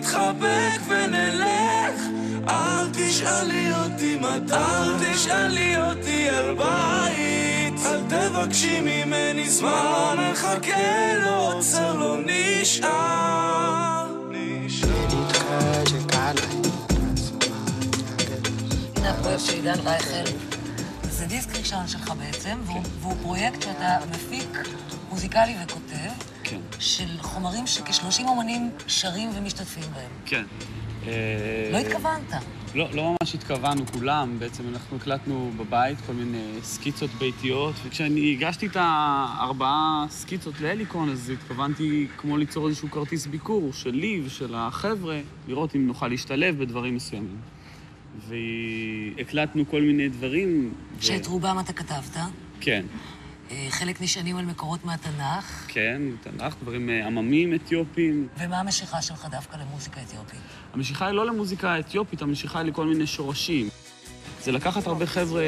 נתחבק ונלך, אל תשאלי אותי מתי, אל תשאלי אותי על בית, אל תבקשי ממני זמן, לא נחכה, לא עוצר, לא נשאר. הנה הפרויקט של עידן רייכל, זה דיסק ראשון שלך בעצם, והוא פרויקט שאתה מפיק מוזיקלי וכותב, של חומרים שכ-30 אומנים שרים ומשתתפים בהם. כן. לא התכוונת? לא ממש התכוונו כולם, בעצם אנחנו הקלטנו בבית כל מיני סקיצות ביתיות, וכשאני הגשתי את 4 סקיצות להליקון, אז התכוונתי כמו ליצור איזשהו כרטיס ביקור שלי ושל החבר'ה, לראות אם נוכל להשתלב בדברים מסוימים. והקלטנו כל מיני דברים. שאת רובם אתה כתבת? כן. חלק נשענים על מקורות מהתנ"ך. כן, תנ"ך, דברים עממים אתיופיים. ומה המשיכה שלך דווקא למוזיקה אתיופית? המשיכה היא לא למוזיקה האתיופית, המשיכה היא לכל מיני שורשים. זה לקחת הרבה חבר'ה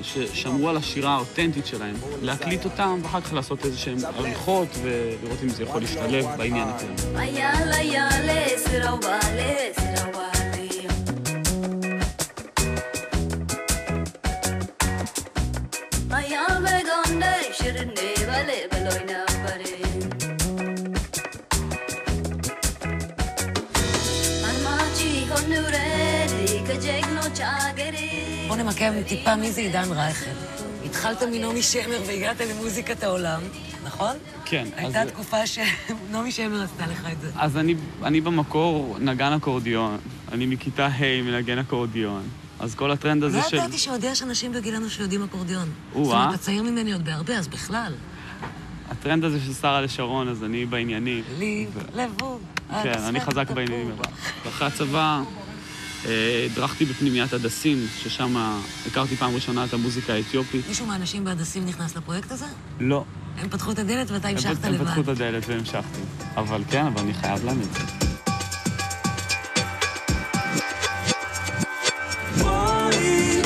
ששמרו על השירה האותנטית שלהם, להקליט אותם ואחר כך לעשות איזשהם עריכות ולראות אם זה יכול להשתלב בעניין הכלל. בוא נמקם טיפה מי זה עידן רייכל. התחלת מנעמי שמר והגעת למוזיקת העולם, נכון? כן. הייתה תקופה שנעמי שמר עשתה לך את זה. אז אני במקור נגן אקורדיון. אני מכיתה ה' מנגן אקורדיון. אז כל הטרנד הזה של... לא ידעתי שעוד יש אנשים בגילנו שיודעים אקורדיון. זאת אומרת, אתה צעיר ממני עוד בהרבה, אז בכלל. הטרנד הזה של שרה לשרון, אז אני בעניינים. לי, לבוא. כן, אני חזק בעניינים. ואחרי הצבא הדרכתי בפנימיית הדסים, ששם הכרתי פעם ראשונה את המוזיקה האתיופית. מישהו מהאנשים בהדסים נכנס לפרויקט הזה? לא. הם פתחו את הדלת ואתה המשכת לבד. הם פתחו את הדלת והמשכתי. אבל כן, אבל אני חייב להם את זה. בואי,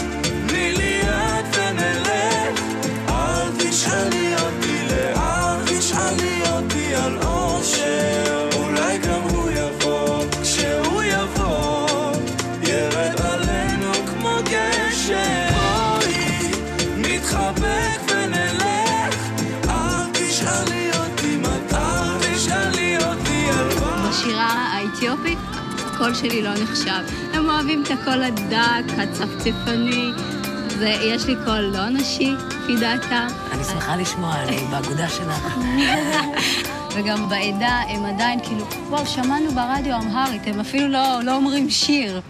תני לי יד ונלך, אל תשאלי אותי לאן, תשאלי אותי על אושר, אולי גם הוא יבוא, כשהוא יבוא, ירד עלינו כמו גשם. בואי, נתחבק ונלך, אל תשאלי אותי מתי, אל תשאלי אותי על בית. בשירה האתיופית הקול שלי לא נחשב. הם אוהבים את הקול הדק, הצפצפני. יש לי קול לא נשי, לפי דעתם. אני שמחה לשמוע, אני באגודה שלך. וגם בעדה הם עדיין כאילו, וואו, שמענו ברדיו אמהרית, הם אפילו לא אומרים שיר.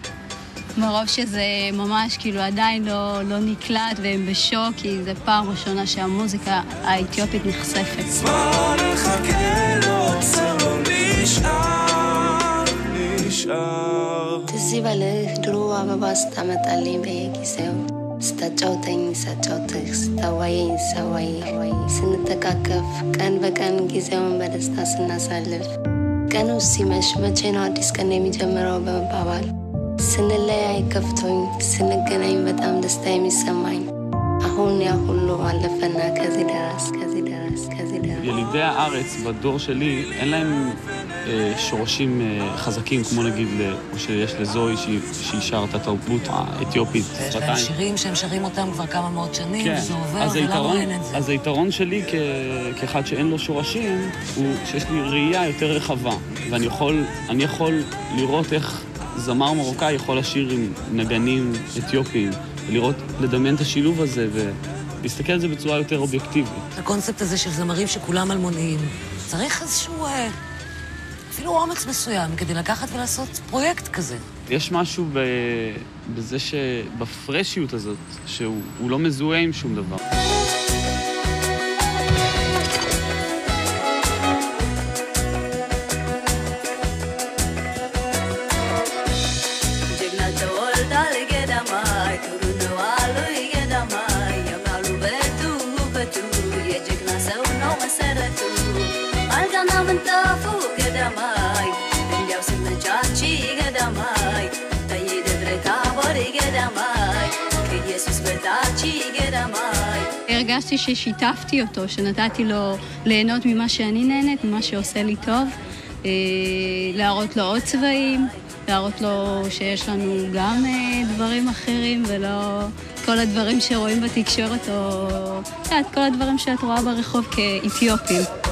מרוב שזה ממש כאילו עדיין לא נקלט והם בשוק, כי זה פעם ראשונה שהמוזיקה האתיופית נחשפת. זמן נחכה, לא עוצר, לא נשאר. ትዝ ይበልህ ድሮ አበባ ስታመጣልኝ በየጊዜው ስታጫውተኝ ሳጫውትህ ስታዋየኝ ሳዋይህ ስንተቃቀፍ ቀን በቀን ጊዜውን በደስታ ስናሳልፍ ቀኑ ሲመሽ መቼ ነው አዲስ ቀን የሚጀምረው በመባባል ስንለያይ ከፍቶኝ ስንገናኝ በጣም ደስታ የሚሰማኝ አሁን ያ ሁሉ አለፈና ከዚህ ደረስ ילידי הארץ בדור שלי אין להם שורשים חזקים, כמו נגיד, או שיש לזוהי שהיא שר את התרבות האתיופית. יש להם שירים שהם שרים אותם כבר כמה מאות שנים, וזה עובר, ולמה אין את זה? אז היתרון שלי כאחד שאין לו שורשים, הוא שיש לי ראייה יותר רחבה, ואני יכול לראות איך זמר מרוקאי יכול לשיר עם נגנים אתיופיים, ולראות, לדמיין את השילוב הזה, להסתכל על זה בצורה יותר אובייקטיבית. הקונספט הזה של זמרים שכולם אלמוניים, צריך איזשהו אפילו אומץ מסוים כדי לקחת ולעשות פרויקט כזה. יש משהו בזה שבפרשיות הזאת, שהוא לא מזוהה עם שום דבר. הרגשתי ששיתפתי אותו, שנתתי לו ליהנות ממה שאני נהנית, ממה שעושה לי טוב, להראות לו עוד צבעים, להראות לו שיש לנו גם דברים אחרים ולא כל הדברים שרואים בתקשורת או כל הדברים שאת רואה ברחוב כאתיופים.